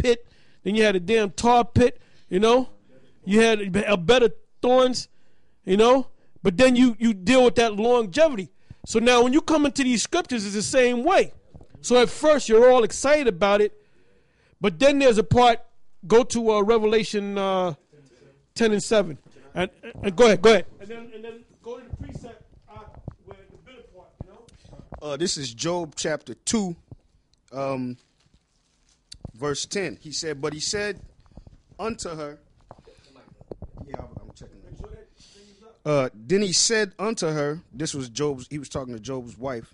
pit. Then you had a damn tar pit, you know. You had a bed of thorns, you know. But then you deal with that longevity. So now when you come into these scriptures, it's the same way. So at first you're all excited about it. But then there's a part, go to Revelation 10 and 7. And go ahead. And then go to the precept where the bitter part, you know. This is Job chapter 2, verse 10. He said, but he said unto her, I'm checking that. Then he said unto her, this was he was talking to Job's wife,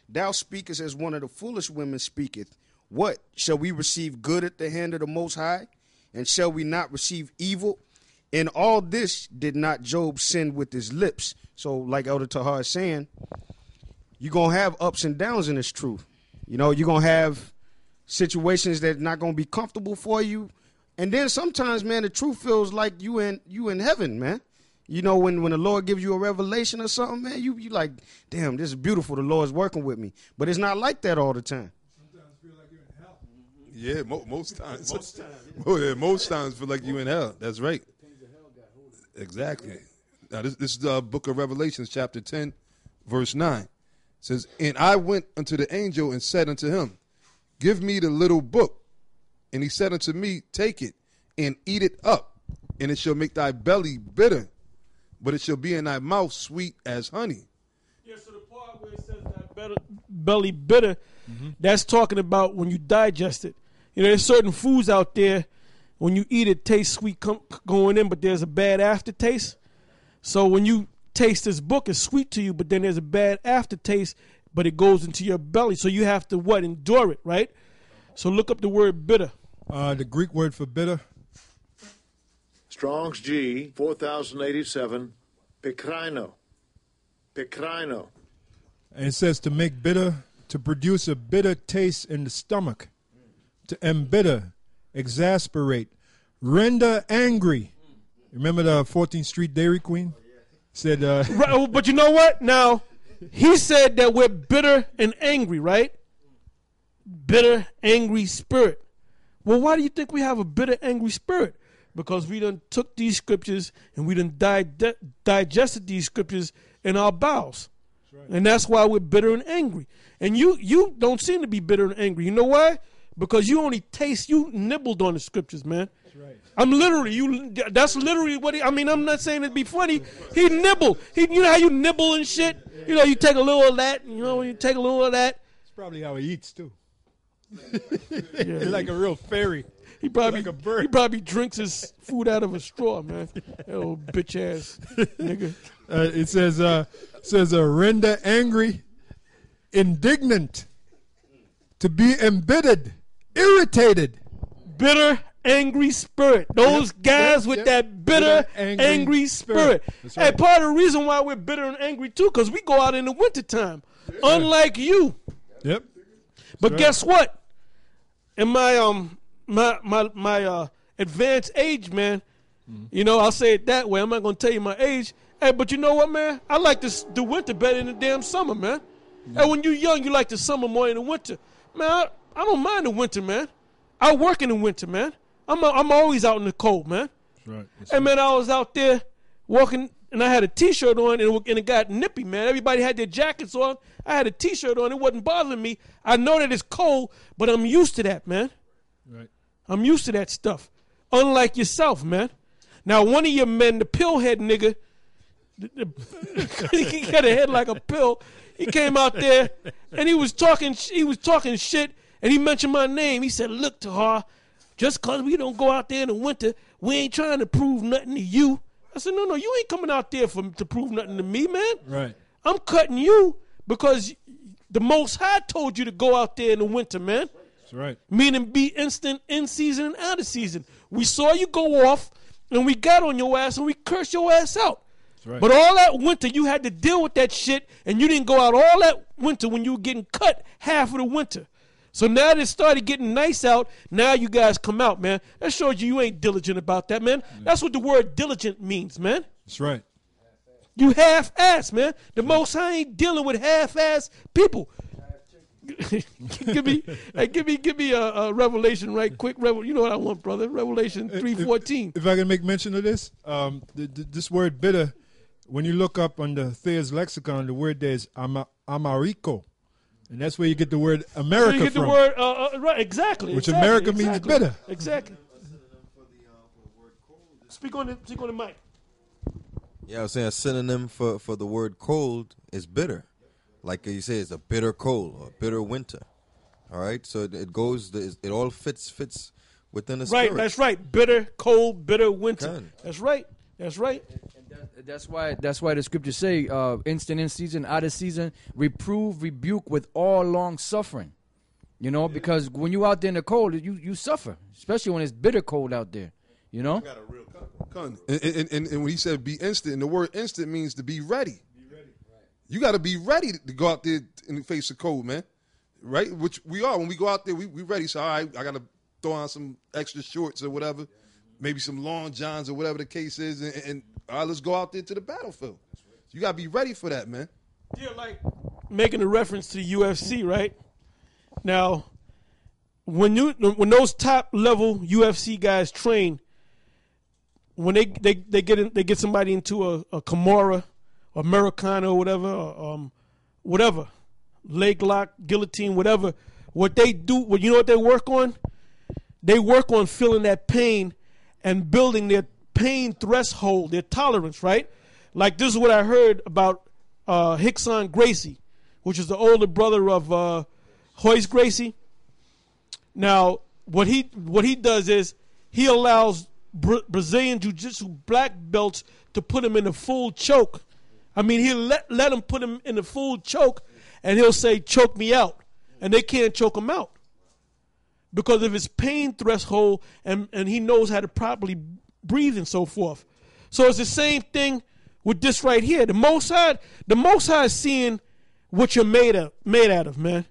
thou speakest as one of the foolish women speaketh. What? Shall we receive good at the hand of the Most High? And shall we not receive evil? In all this did not Job sin with his lips. So like Elder Tahar is saying, you're going to have ups and downs in this truth. You know, you're going to have situations that are not going to be comfortable for you. And then sometimes, man, the truth feels like you in heaven, man. You know, when the Lord gives you a revelation or something, man, you like, damn, this is beautiful. The Lord's working with me. But it's not like that all the time. Sometimes feel like you're in hell. Yeah, most times. Most times feel like you're in hell. That's right. Exactly. Now, this is the book of Revelations, chapter 10, verse 9. It says, and I went unto the angel and said unto him, give me the little book. And he said unto me, take it and eat it up, and it shall make thy belly bitter, but it shall be in thy mouth sweet as honey. Yeah, so the part where it says that belly bitter, that's talking about when you digest it. You know, there's certain foods out there, when you eat it, tastes sweet going in, but there's a bad aftertaste. So when you taste this book, it's sweet to you, but then there's a bad aftertaste, but it goes into your belly. So you have to, endure it, right? So look up the word bitter. The Greek word for bitter. Strong's G, 4087, pikrino. Pikrino. And it says to make bitter, to produce a bitter taste in the stomach, to embitter, exasperate, render angry. Remember the 14th Street Dairy Queen? Said, right, but you know what? Now, he said that we're bitter and angry, right? Bitter, angry spirit. Well, why do you think we have a bitter, angry spirit? Because we done took these scriptures and we done digested these scriptures in our bowels. That's right. And that's why we're bitter and angry. And you don't seem to be bitter and angry. You know why? Because you nibbled on the scriptures, man. That's right. That's literally what I'm not saying it to be funny. He nibbled. You know how you nibble and shit? You know, you take a little of that, you take a little of that. It's probably how he eats, too. He's like a real fairy. He probably like a bird. He probably drinks his food out of a straw, man. That old bitch ass nigga. It says render angry, indignant, to be embittered, irritated. Bitter, angry spirit. Those guys with that bitter, angry spirit. Right. Hey, part of the reason why we're bitter and angry too, because we go out in the wintertime. Unlike you. Yep. But guess what? In my my advanced age, man, you know, I'll say it that way. I'm not gonna tell you my age. Hey, but you know what, man? I like the winter better than the damn summer, man. And when you're young, you like the summer more than the winter. Man, I don't mind the winter, man. I work in the winter, man. I'm always out in the cold, man. That's right. Hey, man, I was out there walking, and I had a T-shirt on, and it got nippy, man. Everybody had their jackets on. I had a T-shirt on. It wasn't bothering me. I know that it's cold, but I'm used to that, man. Right. I'm used to that stuff. Unlike yourself, man. Now, one of your men, the pillhead nigga, he got a head like a pill. He came out there, and he was talking shit, and he mentioned my name. He said, look, Tahar, just because we don't go out there in the winter, we ain't trying to prove nothing to you. I said, no, you ain't coming out there to prove nothing to me, man. Right. I'm cutting you because the Most High told you to go out there in the winter, man. That's right. Meaning be instant in season and out of season. We saw you go off, and we got on your ass, and we cursed your ass out. That's right. But all that winter, you had to deal with that shit, and you didn't go out all that winter when you were getting cut half of the winter. So now that it started getting nice out, now you guys come out, man. That shows you ain't diligent about that, man. Yeah. That's what the word diligent means, man. That's right. You half-ass, man. The Most High ain't dealing with half-ass people. give me a revelation right quick. You know what I want, brother? Revelation 3:14. If I can make mention of this, this word bitter, when you look up on the Thayer's lexicon, the word there is amarico, and that's where you get the word America you get from. the word right, exactly. Which exactly, America means bitter. Exactly. Speak on the mic. Yeah, I was saying a synonym for the word cold is bitter. Like you say, it's a bitter cold or a bitter winter. All right, so it all fits within the spirit. Right, that's right. Bitter, cold, bitter winter. That's right. That's right. And that's why the scriptures say, instant in season, out of season, reprove, rebuke with all long suffering. You know, because when you out there in the cold, you suffer, especially when it's bitter cold out there. You know? Got a real and when he said be instant, and the word instant means to be ready. You got to be ready to go out there in the face of cold, man. Right? Which we are. When we go out there, we ready. So, all right, I got to throw on some extra shorts or whatever, maybe some long johns or whatever the case is, and all right, let's go out there to the battlefield. So you got to be ready for that, man. Yeah, like making a reference to the UFC, right? Now, when those top level UFC guys train, when they get somebody into a Kimura, Americana or whatever, leg lock, guillotine, whatever. What they do, you know what they work on? They work on feeling that pain and building their pain threshold, their tolerance, right? Like this is what I heard about Rickson Gracie, which is the older brother of Royce Gracie. Now, what he does is he allows Brazilian Jiu-Jitsu black belts to put him in a full choke. I mean, he'll let him put him in a full choke, and he'll say, choke me out. And they can't choke him out because of his pain threshold, and he knows how to properly breathe and so forth. So it's the same thing with this right here. The Most High is seeing what you're made out of, man.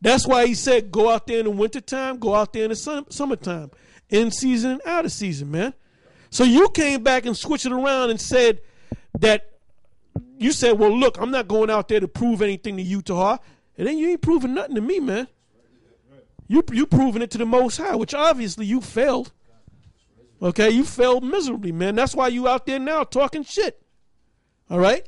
That's why he said, go out there in the wintertime, go out there in the summertime, in season and out of season, man. So you came back and switched it around and said that, you said, well, look, I'm not going out there to prove anything to you, Tahar. And then you ain't proving nothing to me, man. You proving it to the Most High, which obviously you failed. Okay, you failed miserably, man. That's why you out there now talking shit. All right?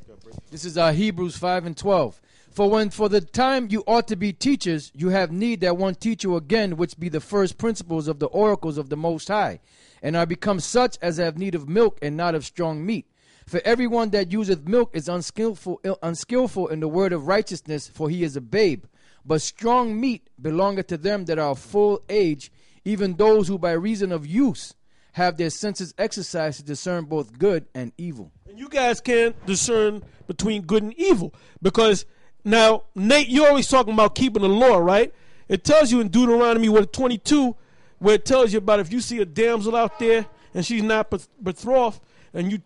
This is Hebrews 5:12. For the time you ought to be teachers, you have need that one teach you again, which be the first principles of the oracles of the Most High, and are become such as have need of milk and not of strong meat. For everyone that useth milk is unskillful in the word of righteousness, for he is a babe. But strong meat belongeth to them that are of full age, even those who by reason of use have their senses exercised to discern both good and evil. And you guys can't discern between good and evil, because now, Nate, you're always talking about keeping the law, right? It tells you in Deuteronomy 22, where it tells you about if you see a damsel out there and she's not betrothed, and you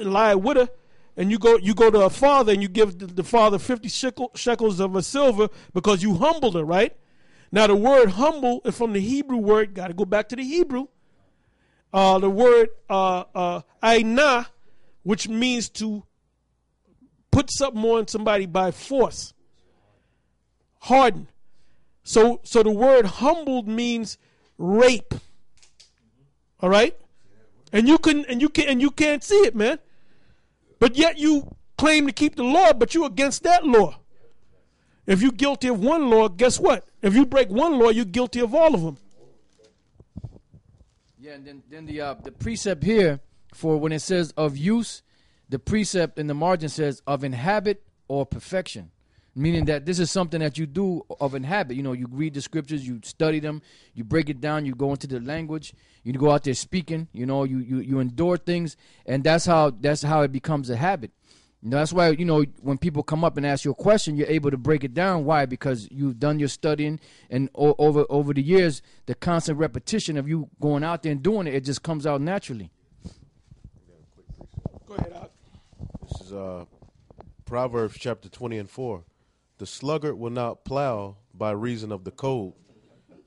lie with her, and you go to her father and you give the father 50 shekels of a silver because you humbled her, right? Now the word humble is from the Hebrew word. Got to go back to the Hebrew. The word ainah, which means to put something on somebody by force, harden. So the word humbled means rape. All right, and you can't see it, man. But yet you claim to keep the law, but you're against that law. If you're guilty of one law, guess what? If you break one law, you're guilty of all of them. Yeah, and then the precept here for when it says of use, the precept in the margin says of inhabit or perfection, meaning that this is something that you do of inhabit. You know, you read the scriptures, you study them, you break it down, you go into the language, you go out there speaking. You know, you endure things, and that's how it becomes a habit. You know, that's why, you know, when people come up and ask you a question, you're able to break it down. Why? Because you've done your studying, and over the years, the constant repetition of you going out there and doing it, it just comes out naturally. Go ahead, Al. This is Proverbs chapter 20:4. The sluggard will not plow by reason of the cold.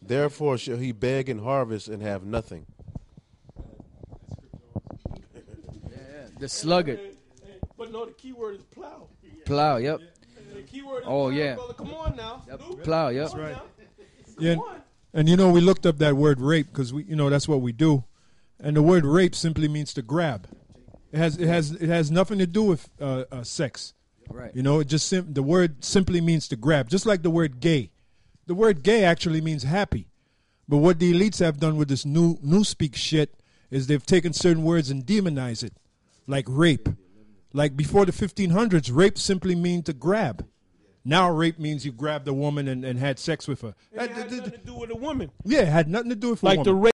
Therefore shall he beg and harvest and have nothing. The sluggard. But no, the key word is plow. Plow, yep. Oh, yeah. Come on now. Plow, yep. Come on now. Yeah, Come on. and you know, we looked up that word rape because we, you know, that's what we do, and the word rape simply means to grab. It has nothing to do with sex. Right. You know, it just the word simply means to grab, just like the word gay. The word gay actually means happy, but what the elites have done with this new speak shit is they've taken certain words and demonized it, like rape. Like before the 1500s, rape simply means to grab. Now rape means you grabbed a woman and had sex with her. It had nothing to do with a woman. Yeah, it had nothing to do with a Like woman. the rape